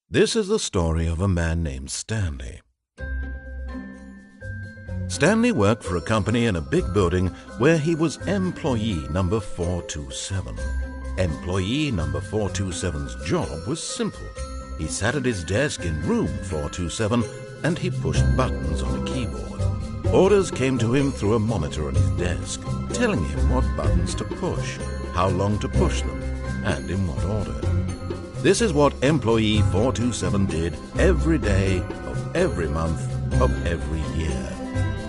This is the story of a man named Stanley. Stanley worked for a company in a big building where he was employee number 427. Employee number 427's job was simple. He sat at his desk in room 427 and he pushed buttons on a keyboard. Orders came to him through a monitor on his desk, telling him what buttons to push, how long to push them, and in what order. This is what employee 427 did every day of every month of every year.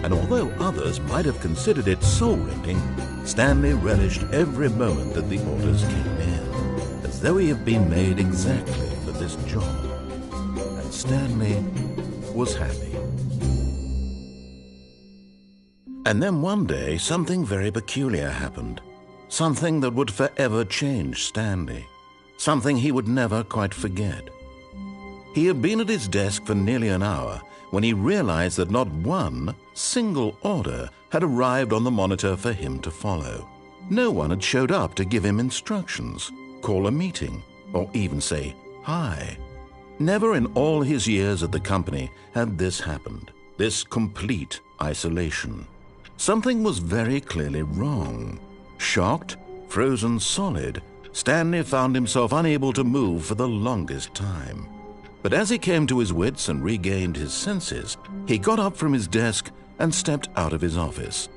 And although others might have considered it soul-wrenching, Stanley relished every moment that the orders came in, as though he had been made exactly for this job. And Stanley was happy. And then one day, something very peculiar happened. Something that would forever change Stanley. Something he would never quite forget. He had been at his desk for nearly an hour when he realized that not one single order had arrived on the monitor for him to follow. No one had showed up to give him instructions, call a meeting, or even say hi. Never in all his years at the company had this happened, this complete isolation. Something was very clearly wrong. Shocked, frozen solid, Stanley found himself unable to move for the longest time. But as he came to his wits and regained his senses, he got up from his desk and stepped out of his office.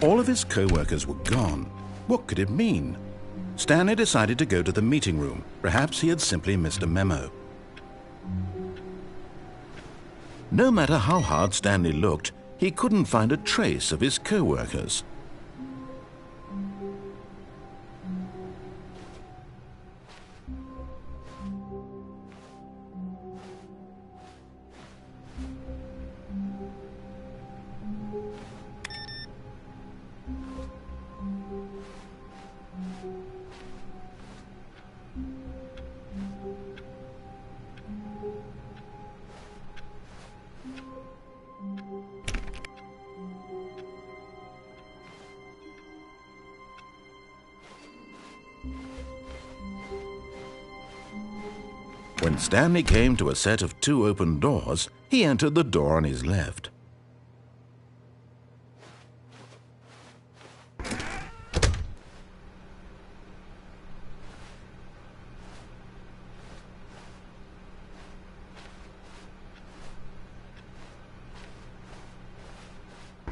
All of his co-workers were gone. What could it mean? Stanley decided to go to the meeting room. Perhaps he had simply missed a memo. No matter how hard Stanley looked, he couldn't find a trace of his co-workers. When Stanley came to a set of 2 open doors, he entered the door on his left.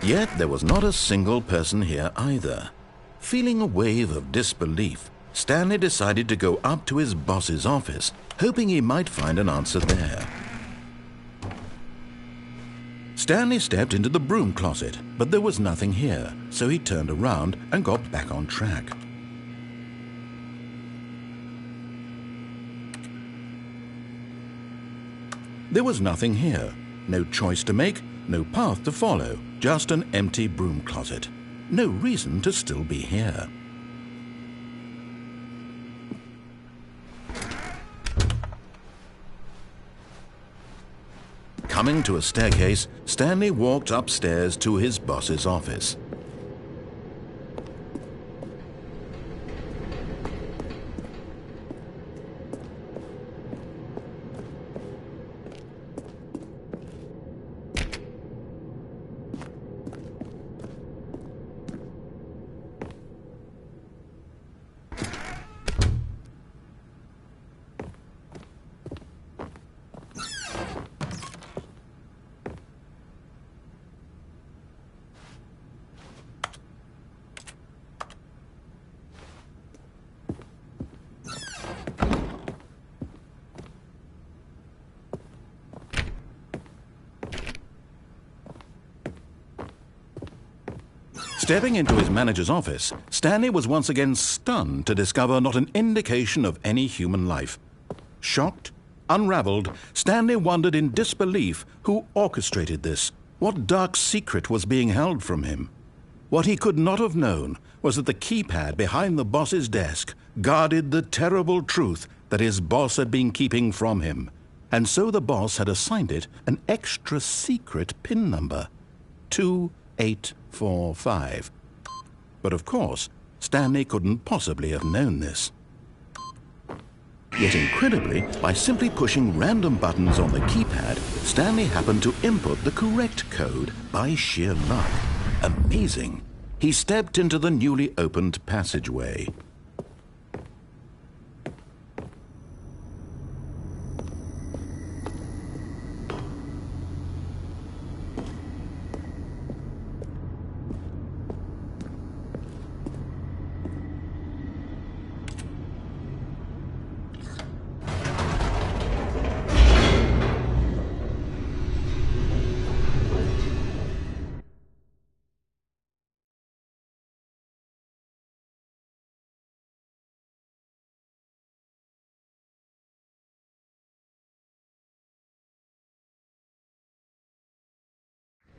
Yet there was not a single person here either. Feeling a wave of disbelief, Stanley decided to go up to his boss's office, hoping he might find an answer there. Stanley stepped into the broom closet, but there was nothing here, so he turned around and got back on track. There was nothing here, no choice to make, no path to follow, just an empty broom closet. No reason to still be here. Coming to a staircase, Stanley walked upstairs to his boss's office. Stepping into his manager's office, Stanley was once again stunned to discover not an indication of any human life. Shocked, unraveled, Stanley wondered in disbelief who orchestrated this. What dark secret was being held from him? What he could not have known was that the keypad behind the boss's desk guarded the terrible truth that his boss had been keeping from him, and so the boss had assigned it an extra secret PIN number, 2845. But of course, Stanley couldn't possibly have known this. Yet incredibly, by simply pushing random buttons on the keypad, Stanley happened to input the correct code by sheer luck. Amazing! He stepped into the newly opened passageway.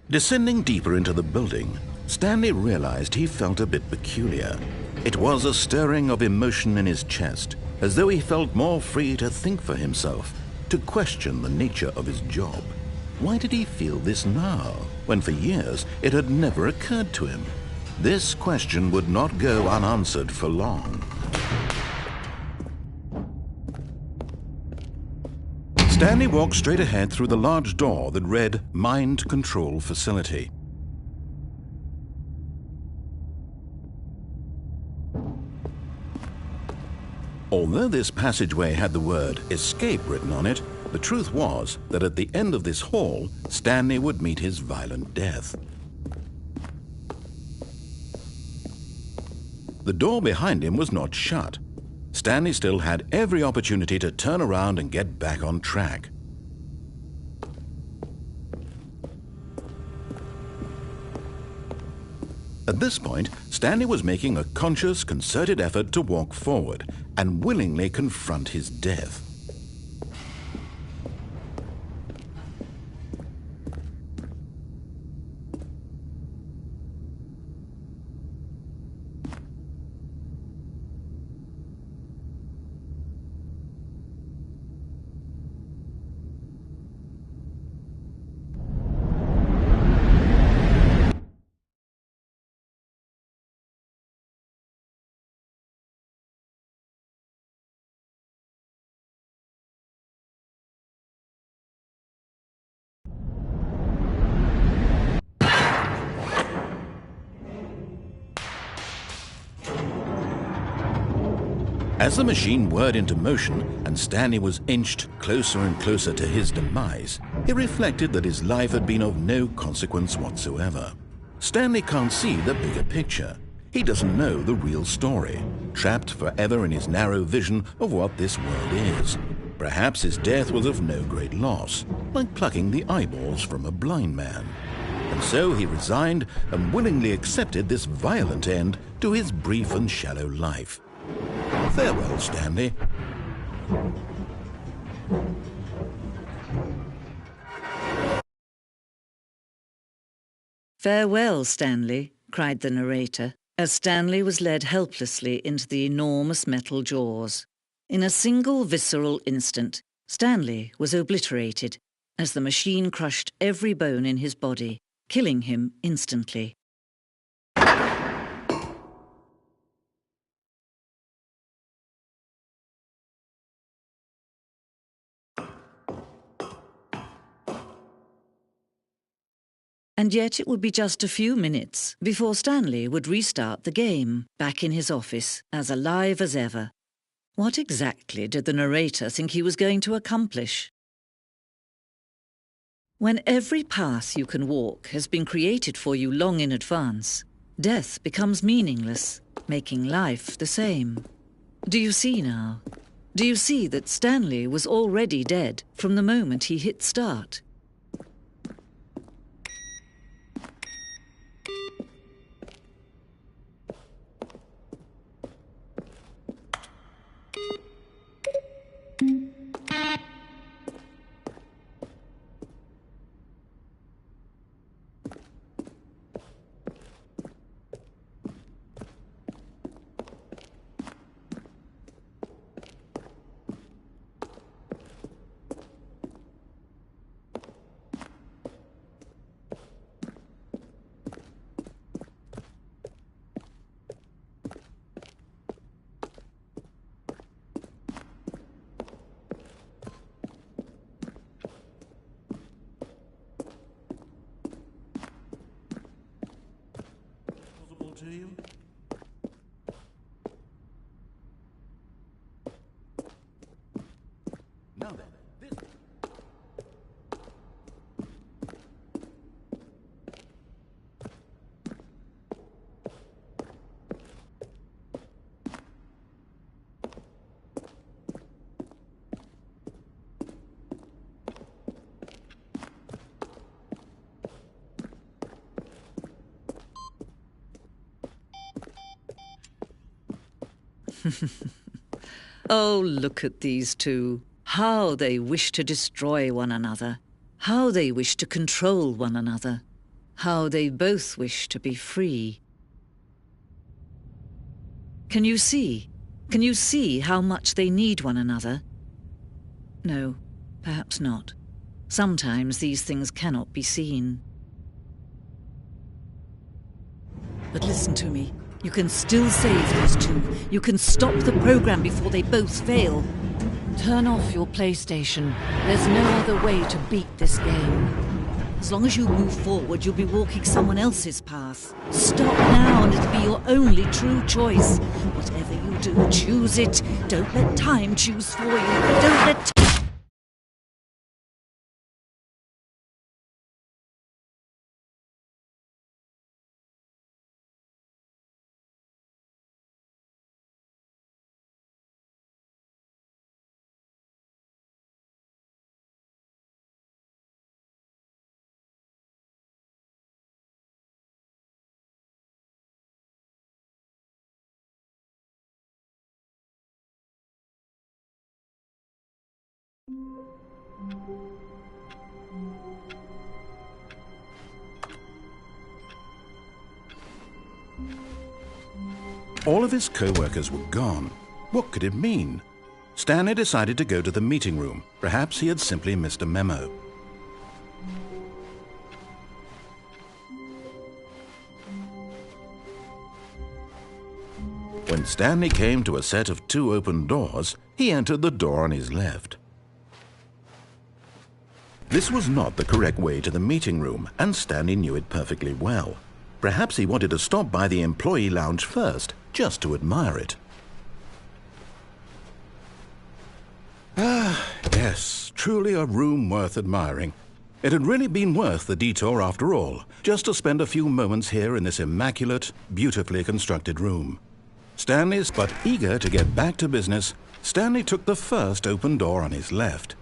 Descending deeper into the building, Stanley realized he felt a bit peculiar. It was a stirring of emotion in his chest, as though he felt more free to think for himself, to question the nature of his job. Why did he feel this now, when for years it had never occurred to him? This question would not go unanswered for long. Stanley walked straight ahead through the large door that read Mind Control Facility. Although this passageway had the word Escape written on it, the truth was that at the end of this hall, Stanley would meet his violent death. The door behind him was not shut. Stanley still had every opportunity to turn around and get back on track. At this point, Stanley was making a conscious, concerted effort to walk forward and willingly confront his death. As the machine whirred into motion and Stanley was inched closer and closer to his demise, he reflected that his life had been of no consequence whatsoever. Stanley can't see the bigger picture. He doesn't know the real story, trapped forever in his narrow vision of what this world is. Perhaps his death was of no great loss, like plucking the eyeballs from a blind man. And so he resigned and willingly accepted this violent end to his brief and shallow life. Farewell, Stanley. "Farewell, Stanley," cried the narrator, as Stanley was led helplessly into the enormous metal jaws. In a single visceral instant, Stanley was obliterated as the machine crushed every bone in his body, killing him instantly. And yet it would be just a few minutes before Stanley would restart the game, back in his office, as alive as ever. What exactly did the narrator think he was going to accomplish? When every path you can walk has been created for you long in advance, death becomes meaningless, making life the same. Do you see now? Do you see that Stanley was already dead from the moment he hit start? to you? Now then, this... Oh, look at these two. How they wish to destroy one another. How they wish to control one another. How they both wish to be free. Can you see? Can you see how much they need one another? No, perhaps not. Sometimes these things cannot be seen. But listen to me. You can still save these two. You can stop the program before they both fail. Turn off your PlayStation. There's no other way to beat this game. As long as you move forward, you'll be walking someone else's path. Stop now and it'll be your only true choice. Whatever you do, choose it. Don't let time choose for you. Don't let... All of his co-workers were gone. What could it mean? Stanley decided to go to the meeting room. Perhaps he had simply missed a memo. When Stanley came to a set of 2 open doors, he entered the door on his left. This was not the correct way to the meeting room, and Stanley knew it perfectly well. Perhaps he wanted to stop by the employee lounge first, just to admire it. Ah, yes, truly a room worth admiring. It had really been worth the detour after all, just to spend a few moments here in this immaculate, beautifully constructed room. Stanley's but eager to get back to business, Stanley took the first open door on his left.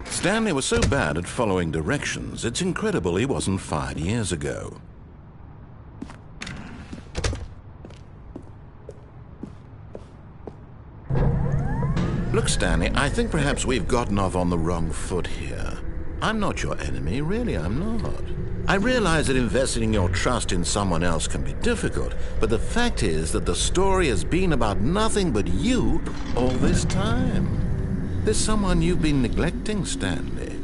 Stanley was so bad at following directions, it's incredible he wasn't fired years ago. Look, Stanley, I think perhaps we've gotten off on the wrong foot here. I'm not your enemy, really, I'm not. I realize that investing your trust in someone else can be difficult, but the fact is that the story has been about nothing but you all this time. There's someone you've been neglecting, Stanley.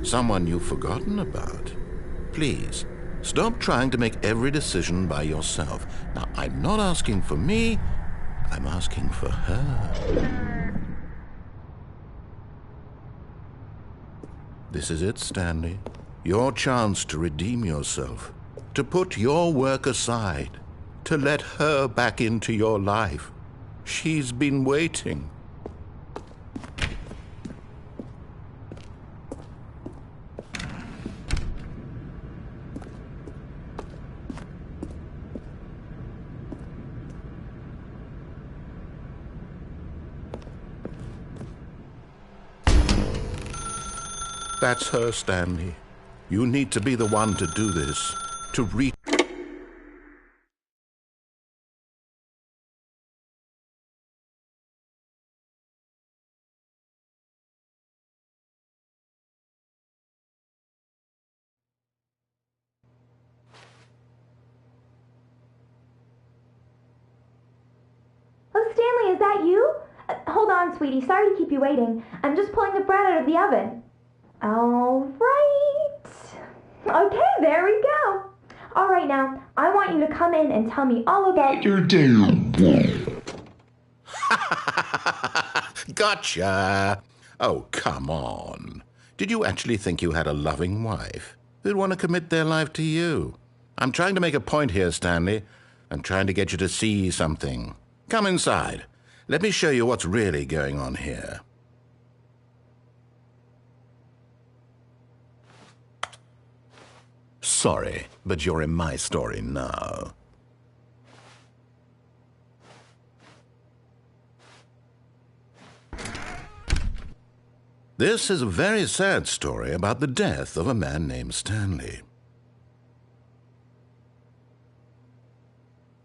Someone you've forgotten about. Please, stop trying to make every decision by yourself. Now, I'm not asking for me, I'm asking for her. This is it, Stanley. Your chance to redeem yourself. To put your work aside. To let her back into your life. She's been waiting. That's her, Stanley. You need to be the one to do this, to reach... Oh, Stanley, is that you? Hold on, sweetie. Sorry to keep you waiting. I'm just pulling the bread out of the oven. All right. Okay, there we go. All right, now, I want you to come in and tell me all about your day. Gotcha! Oh, come on. Did you actually think you had a loving wife who'd want to commit their life to you? I'm trying to make a point here, Stanley. I'm trying to get you to see something. Come inside. Let me show you what's really going on here. Sorry, but you're in my story now. This is a very sad story about the death of a man named Stanley.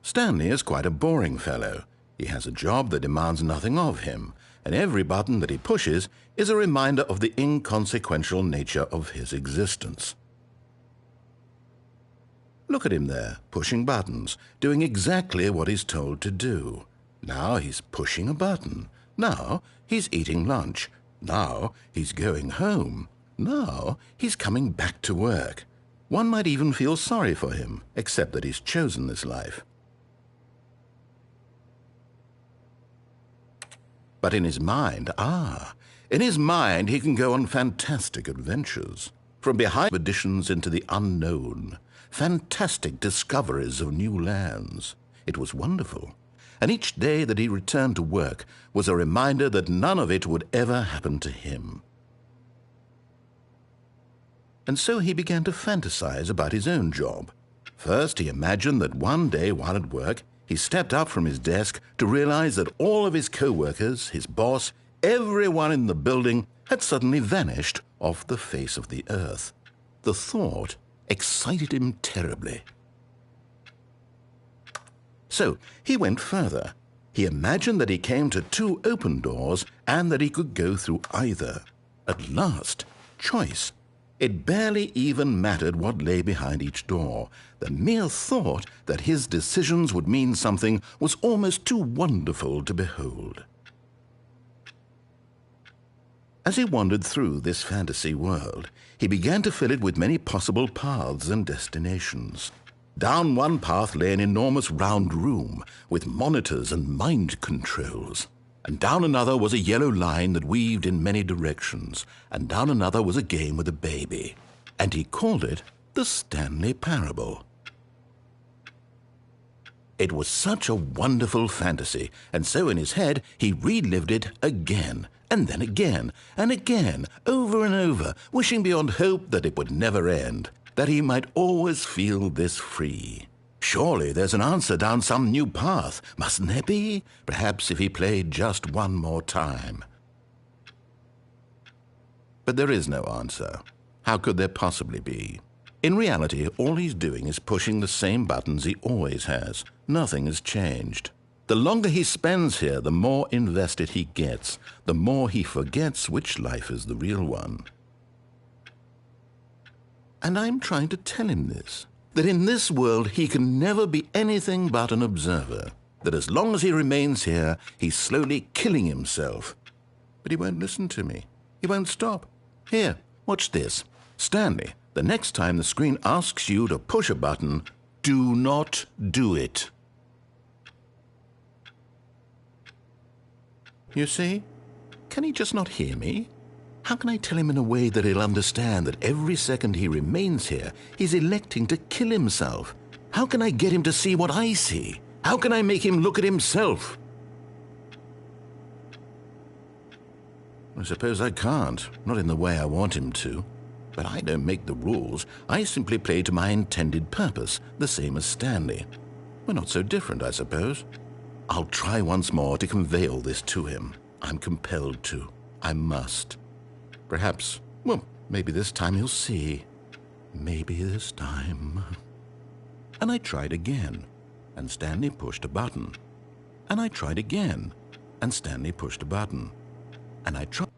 Stanley is quite a boring fellow. He has a job that demands nothing of him, and every button that he pushes is a reminder of the inconsequential nature of his existence. Look at him there, pushing buttons, doing exactly what he's told to do. Now he's pushing a button. Now he's eating lunch. Now he's going home. Now he's coming back to work. One might even feel sorry for him, except that he's chosen this life. But in his mind, in his mind he can go on fantastic adventures. From behind additions into the unknown, fantastic discoveries of new lands. It was wonderful. And each day that he returned to work was a reminder that none of it would ever happen to him. And so he began to fantasize about his own job. First, he imagined that one day while at work, he stepped up from his desk to realize that all of his co-workers, his boss, everyone in the building had suddenly vanished off the face of the earth. The thought excited him terribly. So he went further. He imagined that he came to 2 open doors and that he could go through either. At last, choice. It barely even mattered what lay behind each door. The mere thought that his decisions would mean something was almost too wonderful to behold. As he wandered through this fantasy world, he began to fill it with many possible paths and destinations. Down one path lay an enormous round room with monitors and mind controls. And down another was a yellow line that weaved in many directions. And down another was a game with a baby. And he called it the Stanley Parable. It was such a wonderful fantasy, and so in his head he relived it again, and then again, and again, over and over, wishing beyond hope that it would never end, that he might always feel this free. Surely there's an answer down some new path, mustn't there be? Perhaps if he played just one more time. But there is no answer. How could there possibly be? In reality, all he's doing is pushing the same buttons he always has. Nothing has changed. The longer he spends here, the more invested he gets, the more he forgets which life is the real one. And I'm trying to tell him this, that in this world he can never be anything but an observer, that as long as he remains here, he's slowly killing himself. But he won't listen to me. He won't stop. Here, watch this. Stanley, the next time the screen asks you to push a button, do not do it. You see? Can he just not hear me? How can I tell him in a way that he'll understand that every second he remains here, he's electing to kill himself? How can I get him to see what I see? How can I make him look at himself? I suppose I can't, not in the way I want him to. But I don't make the rules. I simply play to my intended purpose, the same as Stanley. We're not so different, I suppose. I'll try once more to convey all this to him. I'm compelled to. I must. Perhaps, well, maybe this time he'll see. Maybe this time. And I tried again, and Stanley pushed a button. And I tried again, and Stanley pushed a button. And I tried.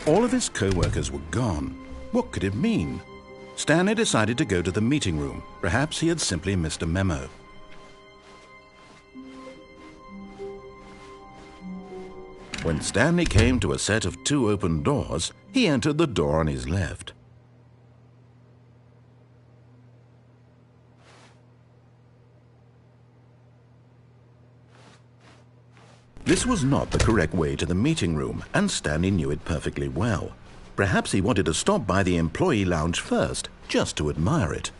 All of his co-workers were gone. What could it mean? Stanley decided to go to the meeting room. Perhaps he had simply missed a memo. When Stanley came to a set of 2 open doors, he entered the door on his left. This was not the correct way to the meeting room, and Stanley knew it perfectly well. Perhaps he wanted to stop by the employee lounge first, just to admire it.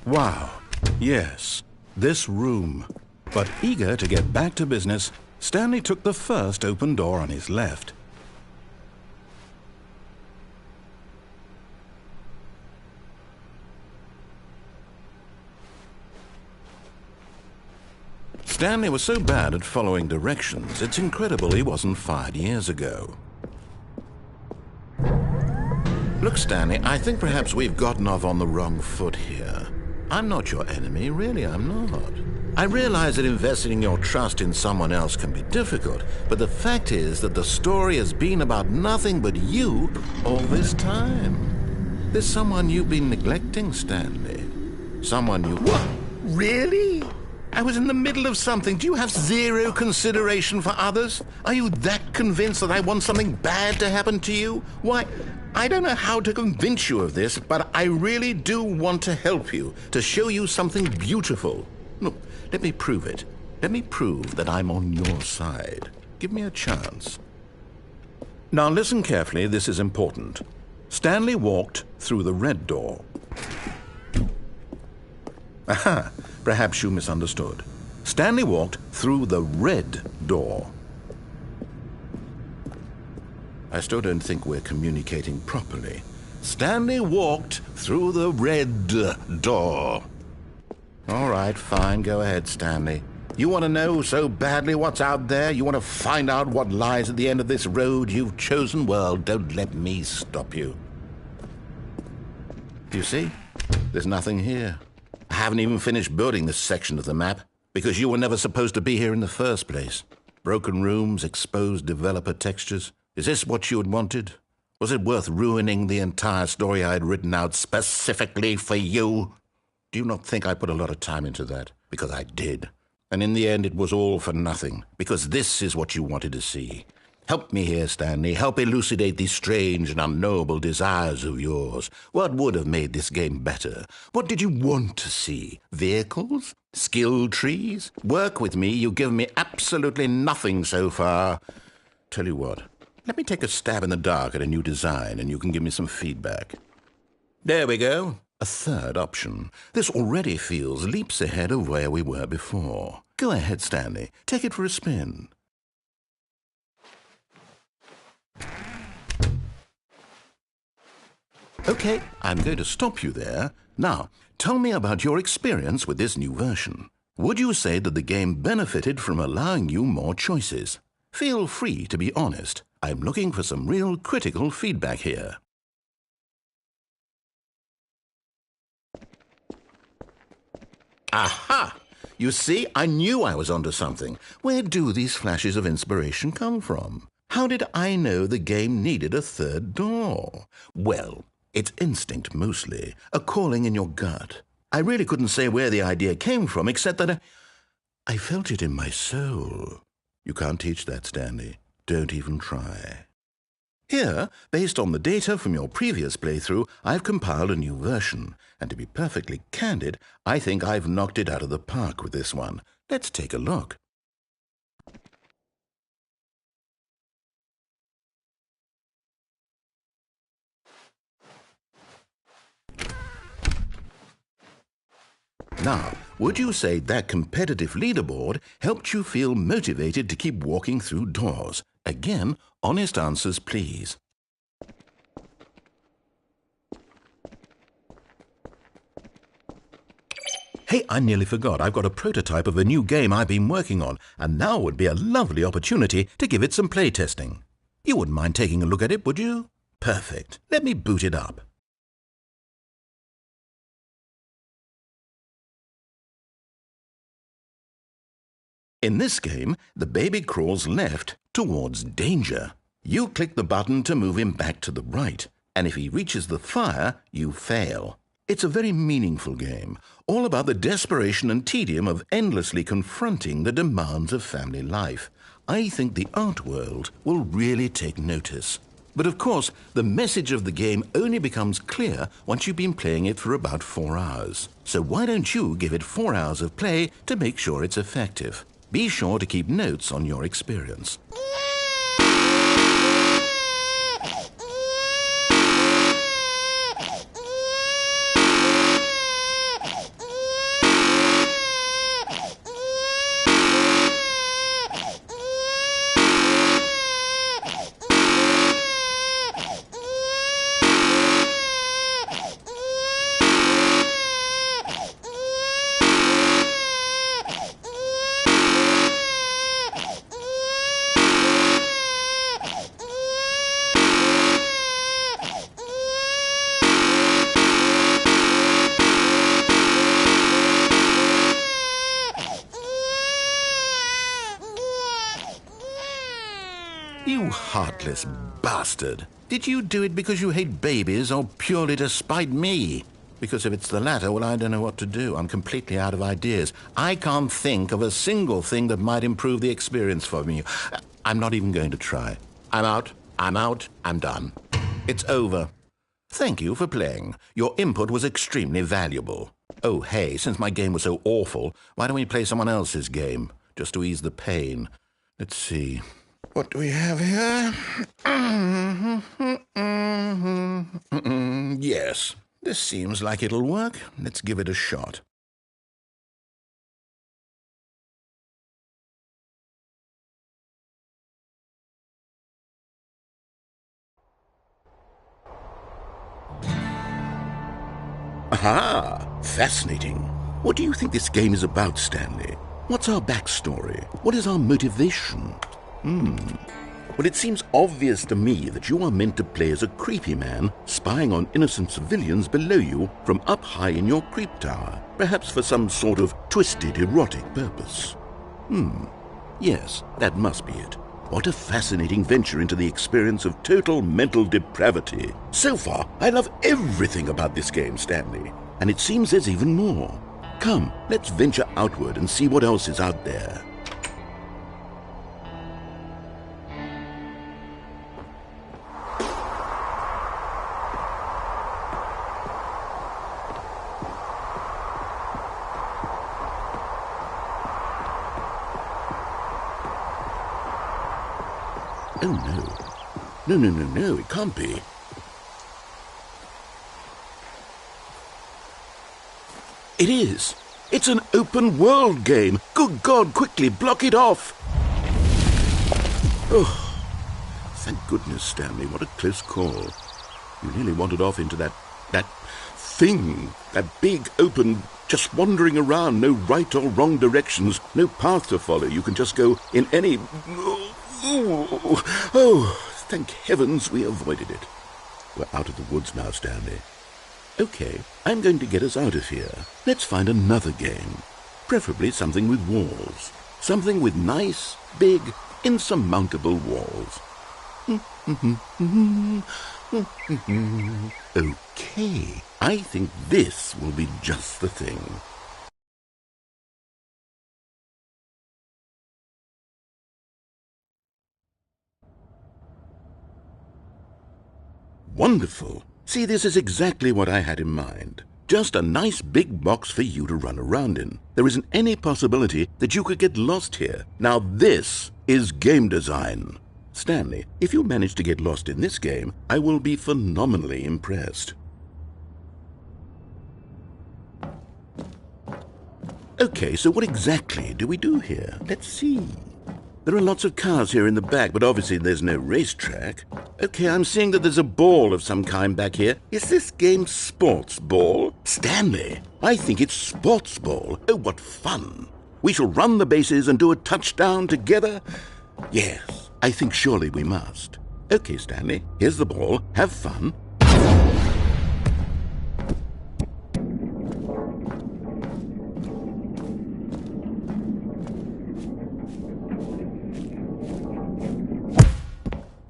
Wow, yes, this room. But eager to get back to business, Stanley took the first open door on his left. Stanley was so bad at following directions, it's incredible he wasn't fired years ago. Look, Stanley, I think perhaps we've gotten off on the wrong foot here. I'm not your enemy, really, I'm not. I realize that investing your trust in someone else can be difficult, but the fact is that the story has been about nothing but you all this time. There's someone you've been neglecting, Stanley. Someone you... What? Really? I was in the middle of something. Do you have zero consideration for others? Are you that convinced that I want something bad to happen to you? Why, I don't know how to convince you of this, but I really do want to help you, to show you something beautiful. Look, let me prove it. Let me prove that I'm on your side. Give me a chance. Now listen carefully, this is important. Stanley walked through the red door. Aha! Perhaps you misunderstood. Stanley walked through the red door. I still don't think we're communicating properly. Stanley walked through the red door. All right, fine. Go ahead, Stanley. You want to know so badly what's out there? You want to find out what lies at the end of this road you've chosen? Well, don't let me stop you. Do you see? There's nothing here. I haven't even finished building this section of the map, because you were never supposed to be here in the first place. Broken rooms, exposed developer textures. Is this what you had wanted? Was it worth ruining the entire story I had written out specifically for you? Do you not think I put a lot of time into that? Because I did. And in the end, it was all for nothing, because this is what you wanted to see. Help me here, Stanley. Help elucidate these strange and unknowable desires of yours. What would have made this game better? What did you want to see? Vehicles? Skill trees? Work with me. You've given me absolutely nothing so far. Tell you what, let me take a stab in the dark at a new design, and you can give me some feedback. There we go. A third option. This already feels leaps ahead of where we were before. Go ahead, Stanley. Take it for a spin. Okay, I'm going to stop you there. Now, tell me about your experience with this new version. Would you say that the game benefited from allowing you more choices? Feel free to be honest. I'm looking for some real critical feedback here. Aha! You see, I knew I was onto something. Where do these flashes of inspiration come from? How did I know the game needed a third door? Well, it's instinct mostly, a calling in your gut. I really couldn't say where the idea came from, except that I felt it in my soul. You can't teach that, Stanley. Don't even try. Here, based on the data from your previous playthrough, I've compiled a new version. And to be perfectly candid, I think I've knocked it out of the park with this one. Let's take a look. Now, would you say that competitive leaderboard helped you feel motivated to keep walking through doors? Again, honest answers, please. Hey, I nearly forgot. I've got a prototype of a new game I've been working on, and now would be a lovely opportunity to give it some playtesting. You wouldn't mind taking a look at it, would you? Perfect. Let me boot it up. In this game, the baby crawls left towards danger. You click the button to move him back to the right, and if he reaches the fire, you fail. It's a very meaningful game, all about the desperation and tedium of endlessly confronting the demands of family life. I think the art world will really take notice. But of course, the message of the game only becomes clear once you've been playing it for about 4 hours. So why don't you give it 4 hours of play to make sure it's effective? Be sure to keep notes on your experience. You heartless bastard! Did you do it because you hate babies or purely to spite me? Because if it's the latter, well, I don't know what to do. I'm completely out of ideas. I can't think of a single thing that might improve the experience for me. I'm not even going to try. I'm out, I'm done. It's over. Thank you for playing. Your input was extremely valuable. Oh, hey, since my game was so awful, why don't we play someone else's game, just to ease the pain? Let's see. What do we have here? Yes, this seems like it'll work. Let's give it a shot. Aha! Fascinating. What do you think this game is about, Stanley? What's our backstory? What is our motivation? Well, it seems obvious to me that you are meant to play as a creepy man spying on innocent civilians below you from up high in your creep tower, perhaps for some sort of twisted erotic purpose. Yes, that must be it. What a fascinating venture into the experience of total mental depravity. So far, I love everything about this game, Stanley, and it seems there's even more. Come, let's venture outward and see what else is out there. Oh, no. No, it can't be. It is. It's an open world game. Good God, quickly block it off. Oh, thank goodness, Stanley. What a close call. You nearly wandered off into that thing. That big, open, just wandering around. No right or wrong directions. No path to follow. You can just go in any... Oh, thank heavens we avoided it. We're out of the woods now, Stanley. Okay, I'm going to get us out of here. Let's find another game. Preferably something with walls. Something with nice, big, insurmountable walls. Okay, I think this will be just the thing. Wonderful. See, this is exactly what I had in mind. Just a nice big box for you to run around in. There isn't any possibility that you could get lost here. Now this is game design. Stanley, if you manage to get lost in this game, I will be phenomenally impressed. Okay, so what exactly do we do here? Let's see. There are lots of cars here in the back, but obviously there's no racetrack. Okay, I'm seeing that there's a ball of some kind back here. Is this game sports ball? Stanley, I think it's sports ball. Oh, what fun. We shall run the bases and do a touchdown together. Yes, I think surely we must. Okay, Stanley, here's the ball. Have fun.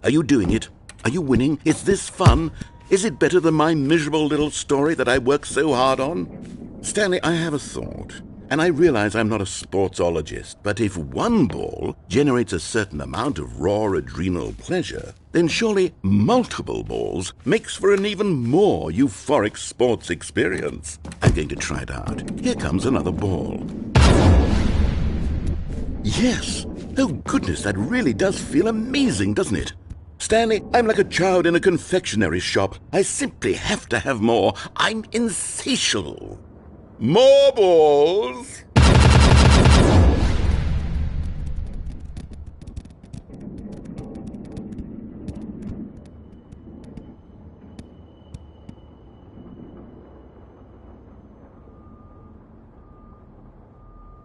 Are you doing it? Are you winning? Is this fun? Is it better than my miserable little story that I worked so hard on? Stanley, I have a thought. And I realize I'm not a sportsologist, but if one ball generates a certain amount of raw adrenal pleasure, then surely multiple balls makes for an even more euphoric sports experience. I'm going to try it out. Here comes another ball. Yes! Oh goodness, that really does feel amazing, doesn't it? Stanley, I'm like a child in a confectionery shop. I simply have to have more. I'm insatiable. More balls!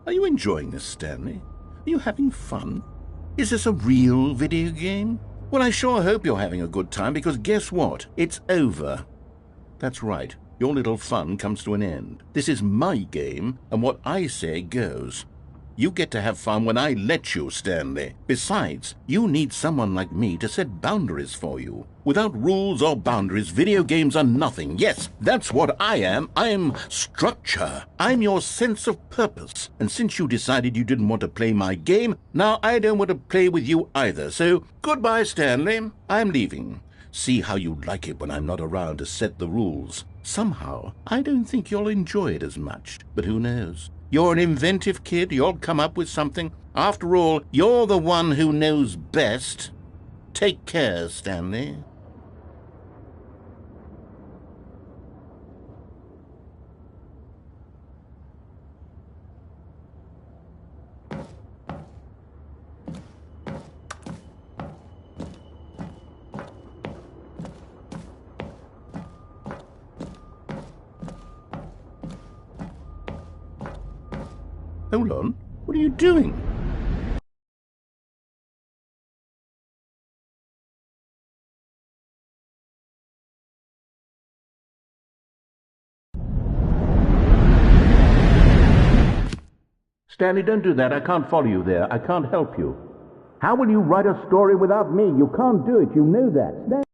Are you enjoying this, Stanley? Are you having fun? Is this a real video game? Well, I sure hope you're having a good time, because guess what? It's over. That's right. Your little fun comes to an end. This is my game, and what I say goes. You get to have fun when I let you, Stanley. Besides, you need someone like me to set boundaries for you. Without rules or boundaries, video games are nothing. Yes, that's what I am. I'm structure. I'm your sense of purpose. And since you decided you didn't want to play my game, now I don't want to play with you either. So, goodbye, Stanley. I'm leaving. See how you like it when I'm not around to set the rules. Somehow, I don't think you'll enjoy it as much. But who knows? You're an inventive kid. You'll come up with something. After all, you're the one who knows best. Take care, Stanley. Hold on. What are you doing? Stanley, don't do that. I can't follow you there. I can't help you. How will you write a story without me? You can't do it. You know that.